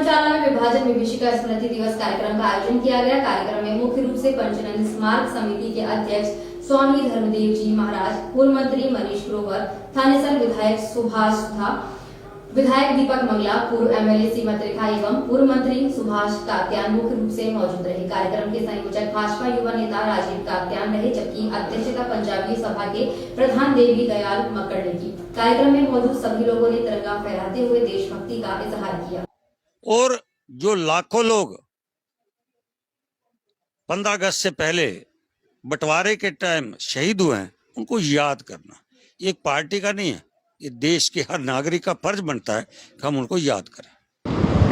धर्मशाला में विभाजन विभीषिका स्मृति दिवस कार्यक्रम का आयोजन किया गया। कार्यक्रम में मुख्य रूप से पंचनंद स्मारक समिति के अध्यक्ष स्वामी धर्मदेव जी महाराज, पूर्व मंत्री मनीष ग्रोवर, थानेसर विधायक सुभाष सुधा, विधायक दीपक मंगला, पूर्व एमएलए सीमा त्रिखा एवं पूर्व मंत्री सुभाष कात्यान मुख्य रूप से मौजूद रहे। कार्यक्रम के संयोजक भाजपा युवा नेता राजीव कात्यान रहे, जबकि अध्यक्षता पंजाबी सभा के प्रधान देवी दयाल मक्कड़ ने की। कार्यक्रम में मौजूद सभी लोगों ने तिरंगा फहराते हुए देशभक्ति का इजहार किया। और जो लाखों लोग 15 अगस्त से पहले बंटवारे के टाइम शहीद हुए हैं, उनको याद करना एक पार्टी का नहीं है, ये देश के हर नागरिक का फर्ज बनता है कि हम उनको याद करें।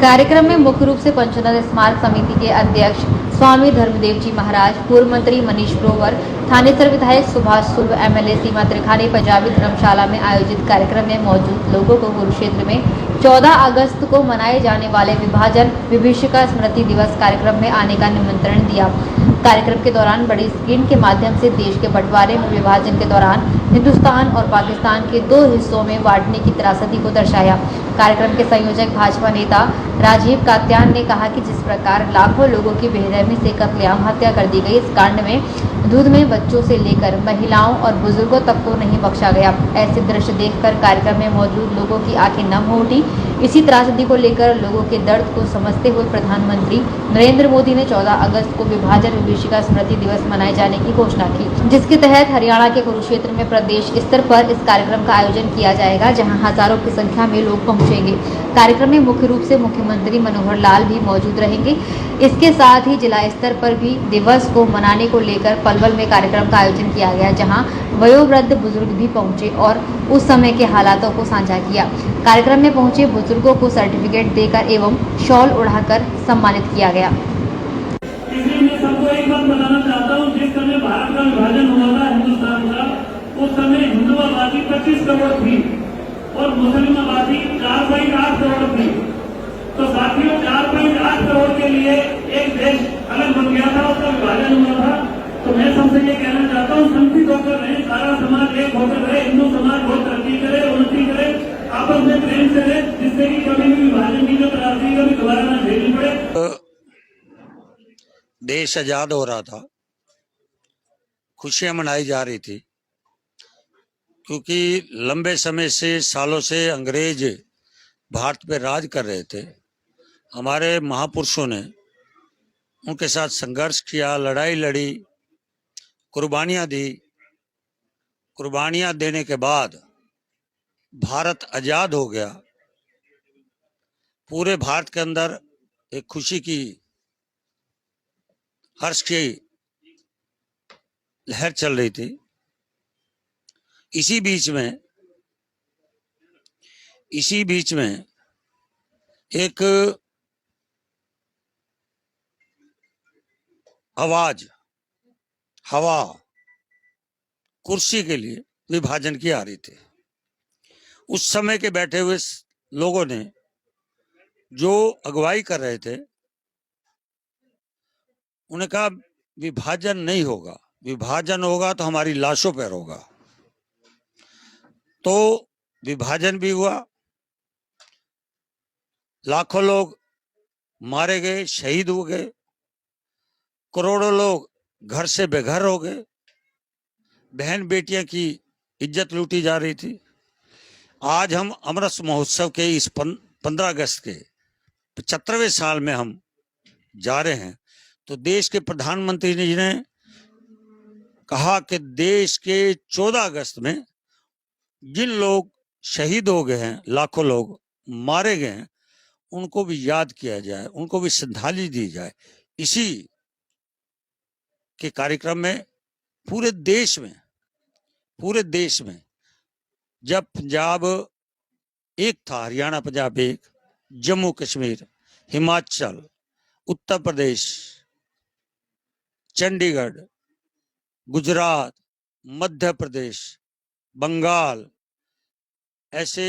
कार्यक्रम में मुख्य रूप से पंचनंद स्मारक समिति के अध्यक्ष स्वामी धर्मदेव जी महाराज, पूर्व मंत्री मनीष ग्रोवर, थानेसर विधायक सुभाष सुर्व, एमएलए सीमा त्रिखा ने पंजाबी धर्मशाला में आयोजित कार्यक्रम में मौजूद लोगों को कुरुक्षेत्र में 14 अगस्त को मनाए जाने वाले विभाजन विभीषिका स्मृति दिवस कार्यक्रम में आने का निमंत्रण दिया। कार्यक्रम के दौरान बड़ी स्क्रीन के माध्यम से देश के बंटवारे में विभाजन के दौरान हिंदुस्तान और पाकिस्तान के दो हिस्सों में बांटने की त्रासदी को दर्शाया। कार्यक्रम के संयोजक भाजपा नेता राजीव कात्यान ने कहा कि जिस प्रकार लाखों लोगों की बेरहमी से कत्लेआम हत्या कर दी गई, इस कांड में दूध में बच्चों से लेकर महिलाओं और बुजुर्गों तक को नहीं बख्शा गया। ऐसे दृश्य देखकर कार्यक्रम में मौजूद लोगों की आंखें नम हो उठी। इसी त्रासदी को लेकर लोगों के दर्द को समझते हुए प्रधानमंत्री नरेंद्र मोदी ने 14 अगस्त को विभाजन विभीषिका स्मृति दिवस मनाए जाने की घोषणा की, जिसके तहत हरियाणा के कुरुक्षेत्र में प्रदेश स्तर पर इस कार्यक्रम का आयोजन किया जाएगा, जहां हजारों की संख्या में लोग पहुंचेंगे। कार्यक्रम में मुख्य रूप से मुख्यमंत्री मनोहर लाल भी मौजूद रहेंगे। इसके साथ ही जिला स्तर पर भी दिवस को मनाने को लेकर पलवल में कार्यक्रम का आयोजन किया गया, जहां वयोवृद्ध बुजुर्ग भी पहुंचे और उस समय के हालातों को साझा किया। कार्यक्रम में पहुंचे बुजुर्गों को सर्टिफिकेट देकर एवं शॉल उड़ाकर सम्मानित किया गया। इसलिए मैं सबको एक बात बताना चाहता हूँ, जिस समय भारत का विभाजन हुआ था हिंदुस्तान का, उस समय हिंदू आबादी 25 करोड़ थी और मुस्लिम आबादी 4.8 करोड़ थी। तो साथियों, 4.8 करोड़ के लिए एक देश अलग बन गया था, उसका विभाजन हुआ था। तो मैं सबसे ये कहना चाहता हूँ, संगठित होकर रहे, सारा समाज एक होकर रहे, हिंदू समाज बहुत तरक्की करे, उन्नति करे, आपस में प्रेम से रहे, जिससे कि कभी भी विभाजन की जो त्रासदी कभी दोबारा न झेलनी पड़े। देश आजाद हो रहा था, खुशियां मनाई जा रही थी, क्योंकि लंबे समय से, सालों से अंग्रेज भारत पे राज कर रहे थे। हमारे महापुरुषों ने उनके साथ संघर्ष किया, लड़ाई लड़ी, कुर्बानियां दी। कुर्बानियां देने के बाद भारत आजाद हो गया। पूरे भारत के अंदर एक खुशी की, हर्ष की लहर चल रही थी। इसी बीच में एक आवाज, हवा, कुर्सी के लिए विभाजन की आ रही थी। उस समय के बैठे हुए लोगों ने जो अगुवाई कर रहे थे, उन्हें कहा विभाजन नहीं होगा, विभाजन होगा तो हमारी लाशों पर होगा। तो विभाजन भी हुआ, लाखों लोग मारे गए, शहीद हो गए, करोड़ों लोग घर से बेघर हो गए, बहन बेटियां की इज्जत लूटी जा रही थी। आज हम अमृत महोत्सव के इस 15 अगस्त के 75वें साल में हम जा रहे हैं। तो देश के प्रधानमंत्री जी ने कहा कि देश के 14 अगस्त में जिन लोग शहीद हो गए हैं, लाखों लोग मारे गए हैं, उनको भी याद किया जाए, उनको भी श्रद्धांजलि दी जाए। इसी के कार्यक्रम में पूरे देश में जब पंजाब एक था, हरियाणा पंजाब एक, जम्मू कश्मीर, हिमाचल, उत्तर प्रदेश, चंडीगढ़, गुजरात, मध्य प्रदेश, बंगाल, ऐसे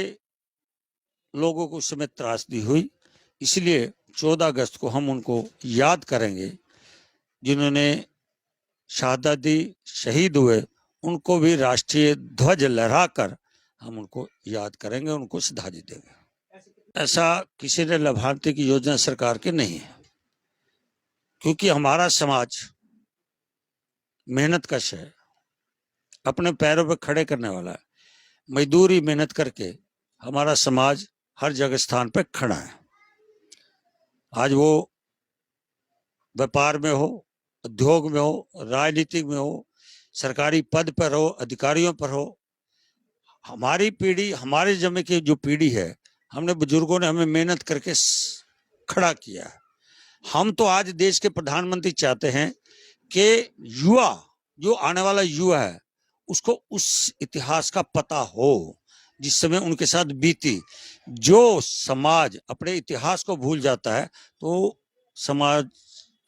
लोगों को उस समय त्रासदी हुई। इसलिए 14 अगस्त को हम उनको याद करेंगे, जिन्होंने शहादत दी, शहीद हुए। उनको भी राष्ट्रीय ध्वज लहराकर हम उनको याद करेंगे, उनको श्रद्धांजलि देंगे। ऐसा किसी ने लाभार्थी की योजना सरकार की नहीं है, क्योंकि हमारा समाज मेहनत कश है, अपने पैरों पर खड़े करने वाला है। मजदूरी मेहनत करके हमारा समाज हर जगह स्थान पर खड़ा है। आज वो व्यापार में हो, उद्योग में हो, राजनीति में हो, सरकारी पद पर हो, अधिकारियों पर हो, हमारी पीढ़ी, हमारे जमे की जो पीढ़ी है, हमने बुजुर्गों ने हमें मेहनत करके खड़ा किया है। हम तो आज देश के प्रधानमंत्री चाहते हैं कि युवा, जो आने वाला युवा है, उसको उस इतिहास का पता हो जिस समय उनके साथ बीती। जो समाज अपने इतिहास को भूल जाता है तो समाज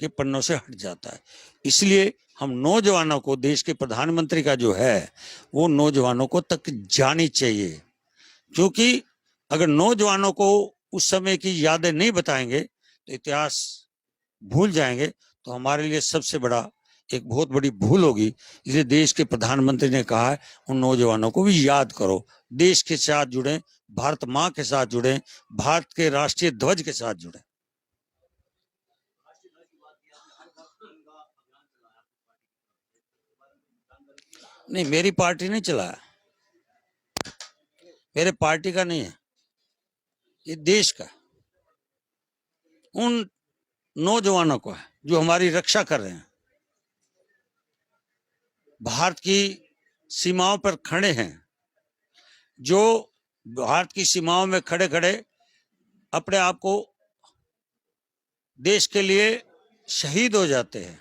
के पन्नों से हट जाता है। इसलिए हम नौजवानों को, देश के प्रधानमंत्री का जो है वो नौजवानों को तक जानी चाहिए, क्योंकि अगर नौजवानों को उस समय की यादें नहीं बताएंगे तो इतिहास भूल जाएंगे, तो हमारे लिए सबसे बड़ा एक बहुत बड़ी भूल होगी। इसलिए देश के प्रधानमंत्री ने कहा है उन नौजवानों को भी याद करो, देश के साथ जुड़े, भारत माँ के साथ जुड़े, भारत के राष्ट्रीय ध्वज के साथ जुड़े। नहीं, मेरी पार्टी नहीं चलाया, मेरे पार्टी का नहीं है, ये देश का, उन नौजवानों को है जो हमारी रक्षा कर रहे हैं, भारत की सीमाओं पर खड़े हैं, जो भारत की सीमाओं में खड़े खड़े अपने आप को देश के लिए शहीद हो जाते हैं।